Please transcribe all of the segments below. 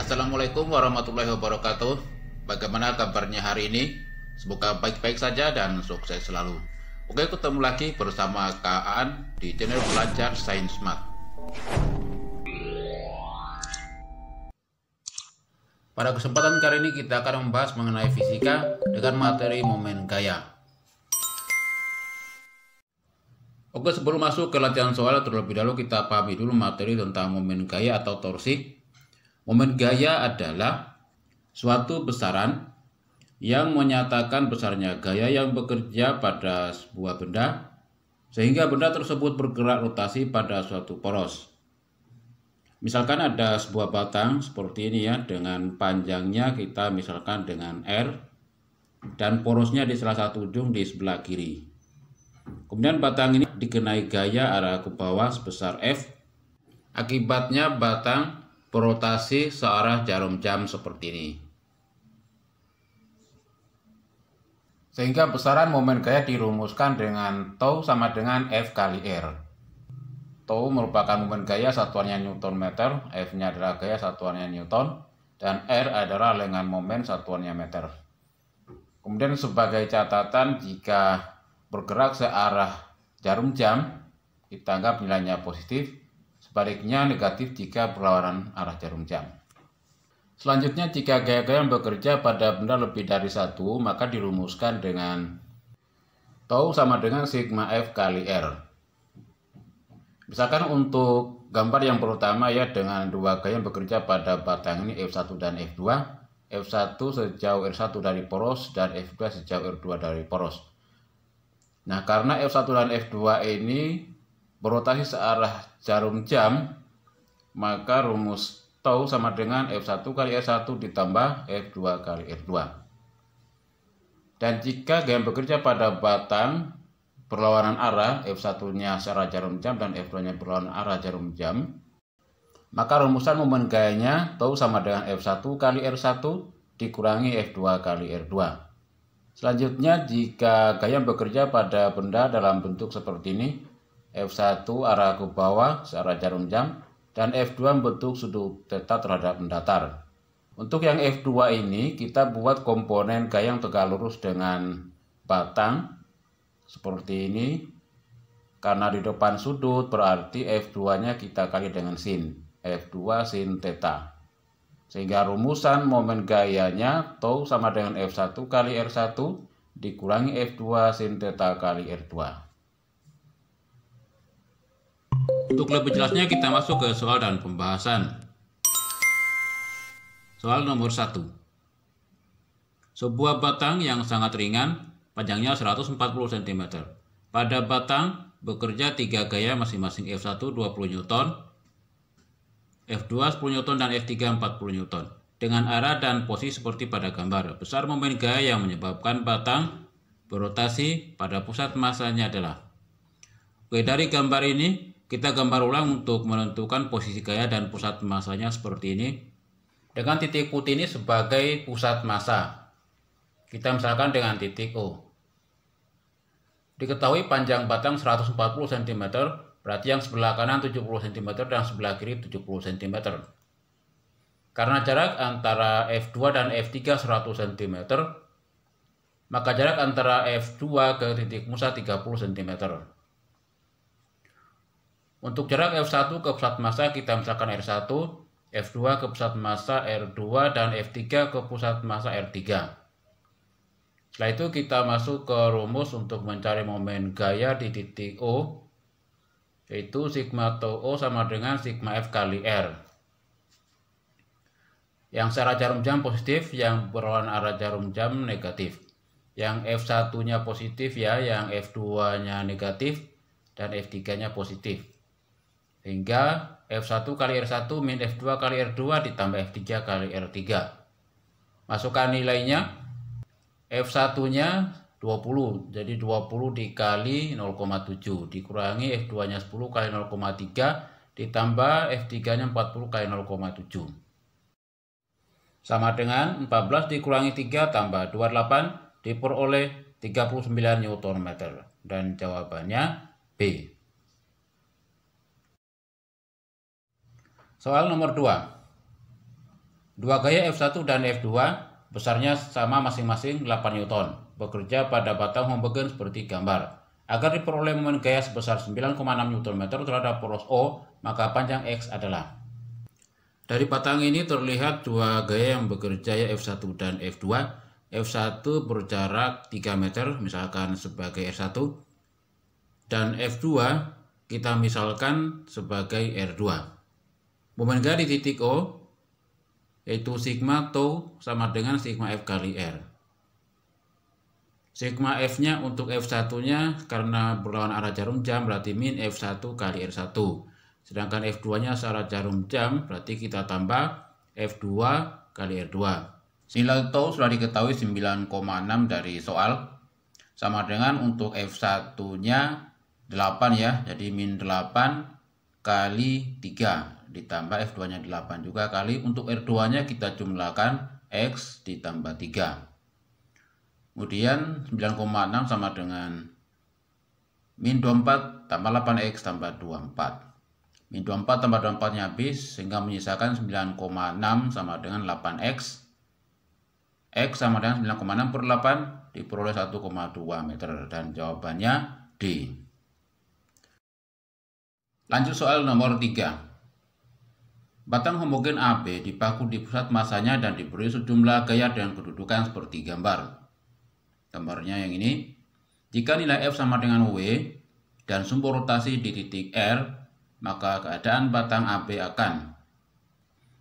Assalamualaikum warahmatullahi wabarakatuh. Bagaimana kabarnya hari ini? Semoga baik-baik saja dan sukses selalu. Oke, ketemu lagi bersama Kak Aan di channel Belajar Sains Mat. Pada kesempatan kali ini kita akan membahas mengenai fisika dengan materi momen gaya. Oke, sebelum masuk ke latihan soal, terlebih dahulu kita pahami dulu materi tentang momen gaya atau torsi. Momen gaya adalah suatu besaran yang menyatakan besarnya gaya yang bekerja pada sebuah benda sehingga benda tersebut bergerak rotasi pada suatu poros. Misalkan ada sebuah batang seperti ini ya, dengan panjangnya kita misalkan dengan R dan porosnya di salah satu ujung di sebelah kiri. Kemudian batang ini dikenai gaya arah ke bawah sebesar F. Akibatnya batang berotasi searah jarum jam seperti ini. Sehingga besaran momen gaya dirumuskan dengan tau sama dengan F kali R. Tau merupakan momen gaya satuannya Newton meter, F-nya adalah gaya satuannya Newton, dan R adalah lengan momen satuannya meter. Kemudian sebagai catatan, jika bergerak searah jarum jam, kita anggap nilainya positif. Sebaliknya negatif jika berlawanan arah jarum jam. Selanjutnya, jika gaya-gaya yang bekerja pada benda lebih dari satu, maka dirumuskan dengan tau sama dengan sigma F kali R. Misalkan untuk gambar yang pertama ya, dengan dua gaya yang bekerja pada batang ini F1 dan F2. F1 sejauh R1 dari poros dan F2 sejauh R2 dari poros. Nah, karena F1 dan F2 ini berotasi searah jarum jam, maka rumus tau sama dengan F1 kali R1 ditambah F2 kali R2. Dan jika gaya yang bekerja pada batang berlawanan arah, F1-nya searah jarum jam dan F2-nya berlawanan arah jarum jam, maka rumusan momen gayanya tau sama dengan F1 kali R1 dikurangi F2 kali R2. Selanjutnya, jika gaya yang bekerja pada benda dalam bentuk seperti ini, F1 arah ke bawah searah jarum jam, dan F2 bentuk sudut theta terhadap mendatar. Untuk yang F2 ini kita buat komponen gaya yang tegak lurus dengan batang seperti ini. Karena di depan sudut berarti F2-nya kita kali dengan sin, F2 sin theta. Sehingga rumusan momen gayanya tau sama dengan F1 kali R1 dikurangi F2 sin theta kali R2. Untuk lebih jelasnya kita masuk ke soal dan pembahasan. Soal nomor 1. Sebuah batang yang sangat ringan, panjangnya 140 cm. Pada batang bekerja 3 gaya masing-masing F1 20 Newton, F2 10 Newton dan F3 40 Newton. Dengan arah dan posisi seperti pada gambar. Besar momen gaya yang menyebabkan batang berotasi pada pusat masanya adalah. Oke, dari gambar ini kita gambar ulang untuk menentukan posisi gaya dan pusat masanya seperti ini. Dengan titik putih ini sebagai pusat massa. Kita misalkan dengan titik O. Diketahui panjang batang 140 cm, berarti yang sebelah kanan 70 cm dan sebelah kiri 70 cm. Karena jarak antara F2 dan F3 100 cm, maka jarak antara F2 ke titik pusat 30 cm. Untuk jarak F1 ke pusat massa kita misalkan R1, F2 ke pusat massa R2, dan F3 ke pusat massa R3. Setelah itu kita masuk ke rumus untuk mencari momen gaya di titik O, yaitu sigma tau O sama dengan sigma F kali R. Yang searah jarum jam positif, yang berlawanan arah jarum jam negatif. Yang F1-nya positif ya, yang F2-nya negatif, dan F3-nya positif. Sehingga F1 kali R1 min F2 kali R2 ditambah F3 kali R3. Masukkan nilainya. F1-nya 20, jadi 20 dikali 0,7 dikurangi F2-nya 10 kali 0,3 ditambah F3-nya 40 kali 0,7. Sama dengan 14 dikurangi 3 tambah 28 diperoleh 39 Nm. Dan jawabannya B. Soal nomor 2. Dua gaya F1 dan F2 besarnya sama masing-masing 8 Newton, bekerja pada batang homogen seperti gambar. Agar diperoleh momen gaya sebesar 9,6 Nm terhadap poros O, maka panjang X adalah. Dari batang ini terlihat dua gaya yang bekerja, ya F1 dan F2. F1 berjarak 3 meter, misalkan sebagai R1, dan F2 kita misalkan sebagai R2. Momen gaya di titik O yaitu sigma tau sama dengan sigma F kali R. Sigma F-nya untuk F1-nya karena berlawan arah jarum jam berarti min F1 kali R1. Sedangkan F2-nya searah jarum jam berarti kita tambah F2 kali R2. Nilai tau sudah diketahui 9,6 dari soal. Sama dengan untuk F1-nya 8 ya. Jadi min 8 kali 3 ditambah F2-nya 8 juga kali untuk R2-nya kita jumlahkan X ditambah 3. Kemudian 9,6 sama dengan min 24 tambah 8X tambah 24. Min 24 tambah 24-nya habis sehingga menyisakan 9,6 sama dengan 8X. X sama dengan 9,6 per 8 diperoleh 1,2 meter dan jawabannya D. Lanjut soal nomor 3. Batang homogen AB dipaku di pusat masanya dan diberi sejumlah gaya dengan kedudukan seperti gambar. Gambarnya yang ini. Jika nilai F sama dengan W dan sumbu rotasi di titik R, maka keadaan batang AB akan.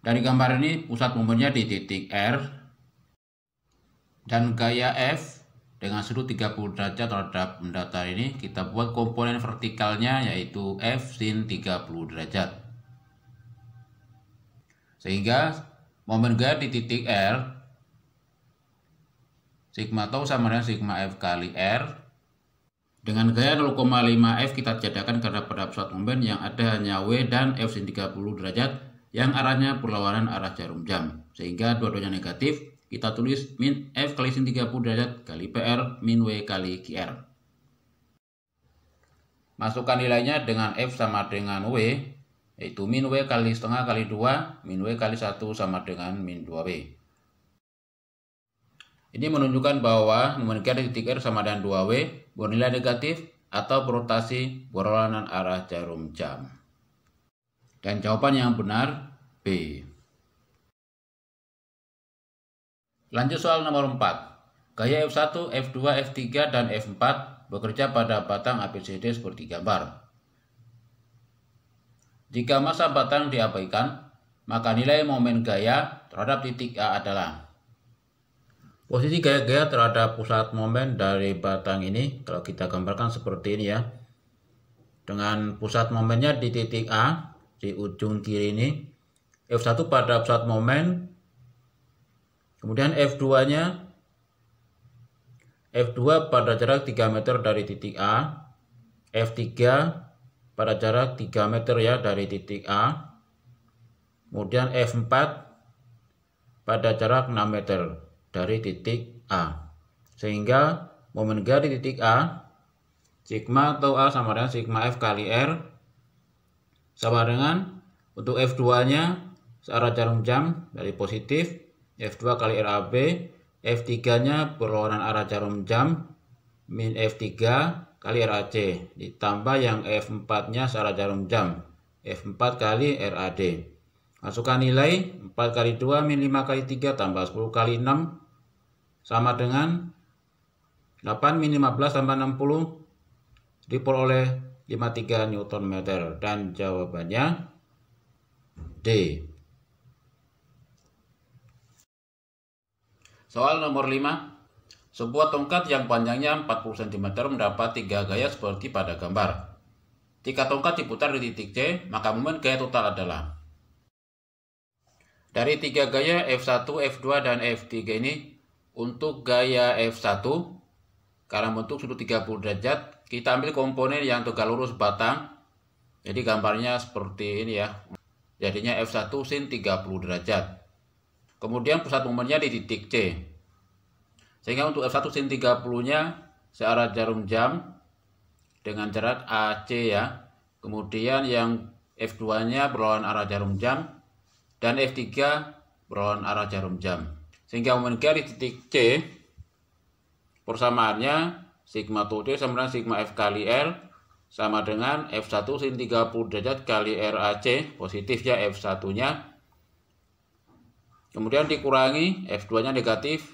Dari gambar ini pusat momennya di titik R dan gaya F dengan sudut 30 derajat terhadap datar ini kita buat komponen vertikalnya yaitu F sin 30 derajat. Sehingga momen gaya di titik R sigma tau sama dengan sigma F kali R. Dengan gaya 0,5 F kita tiadakan karena pada pusat momen yang ada hanya W dan F sin 30 derajat yang arahnya berlawanan arah jarum jam. Sehingga dua-duanya negatif, kita tulis min F kali sin 30 derajat kali PR min W kali QR. Masukkan nilainya dengan F sama dengan W, yaitu min W kali setengah kali 2, min W kali 1 sama dengan min 2W. Ini menunjukkan bahwa momen gaya di titik R sama dengan 2W bernilai negatif atau berotasi berlawanan arah jarum jam. Dan jawaban yang benar B. Lanjut soal nomor 4. Gaya F1, F2, F3, dan F4 bekerja pada batang ABCD seperti gambar. Jika massa batang diabaikan, maka nilai momen gaya terhadap titik A adalah. Posisi gaya-gaya terhadap pusat momen dari batang ini kalau kita gambarkan seperti ini ya. Dengan pusat momennya di titik A di ujung kiri ini. F1 pada pusat momen. Kemudian F2-nya. F2 pada jarak 3 meter dari titik A. F3 pada jarak 3 meter ya dari titik A. Kemudian F4 pada jarak 6 meter dari titik A. Sehingga momen gaya di titik A sigma atau A sama dengan sigma F kali R sama dengan untuk F2 nya searah jarum jam dari positif F2 kali RAB, F3 nya berlawanan arah jarum jam min F3 kali RAC ditambah yang F4 nya searah jarum jam F4 kali RAD. Masukkan nilai 4 kali 2 min 5 kali 3 tambah 10 kali 6 sama dengan 8 min 15 tambah 60 diperoleh 53 Nm dan jawabannya D. Soal nomor 5. Sebuah tongkat yang panjangnya 40 cm mendapat 3 gaya seperti pada gambar. Jika tongkat diputar di titik C, maka momen gaya total adalah. Dari 3 gaya F1, F2, dan F3 ini, untuk gaya F1, karena bentuk sudut 30 derajat, kita ambil komponen yang tegak lurus batang. Jadi gambarnya seperti ini ya. Jadinya F1 sin 30 derajat. Kemudian pusat momennya di titik C. Sehingga untuk F1 sin 30-nya searah jarum jam dengan jarak AC ya. Kemudian yang F2-nya berlawanan arah jarum jam. Dan F3 berlawanan arah jarum jam. Sehingga momen garis titik C persamaannya sigma TOD sama dengan sigma F kali R sama dengan F1 sin 30 derajat kali RAC, positif ya F1-nya. Kemudian dikurangi F2-nya negatif,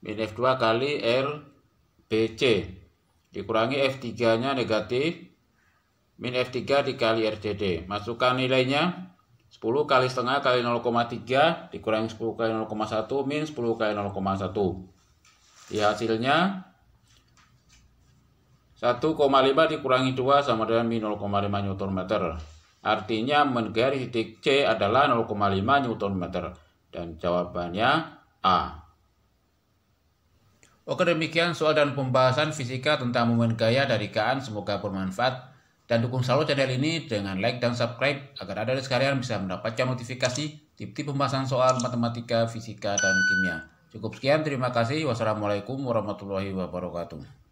min F2 kali RBC. Dikurangi F3-nya negatif, min F3 dikali RCD. Masukkan nilainya 10 kali setengah kali 0,3 dikurangi 10 kali 0,1 min 10 kali 0,1. Di hasilnya 1,5 dikurangi 2 sama dengan min 0,5 Nm. Artinya momen garis titik C adalah 0,5 Nm. Dan jawabannya A. Oke, demikian soal dan pembahasan fisika tentang momen gaya dari Kaan. Semoga bermanfaat. Dan dukung selalu channel ini dengan like dan subscribe agar Anda sekalian bisa mendapatkan notifikasi tip-tip pembahasan soal matematika, fisika, dan kimia. Cukup sekian, terima kasih. Wassalamualaikum warahmatullahi wabarakatuh.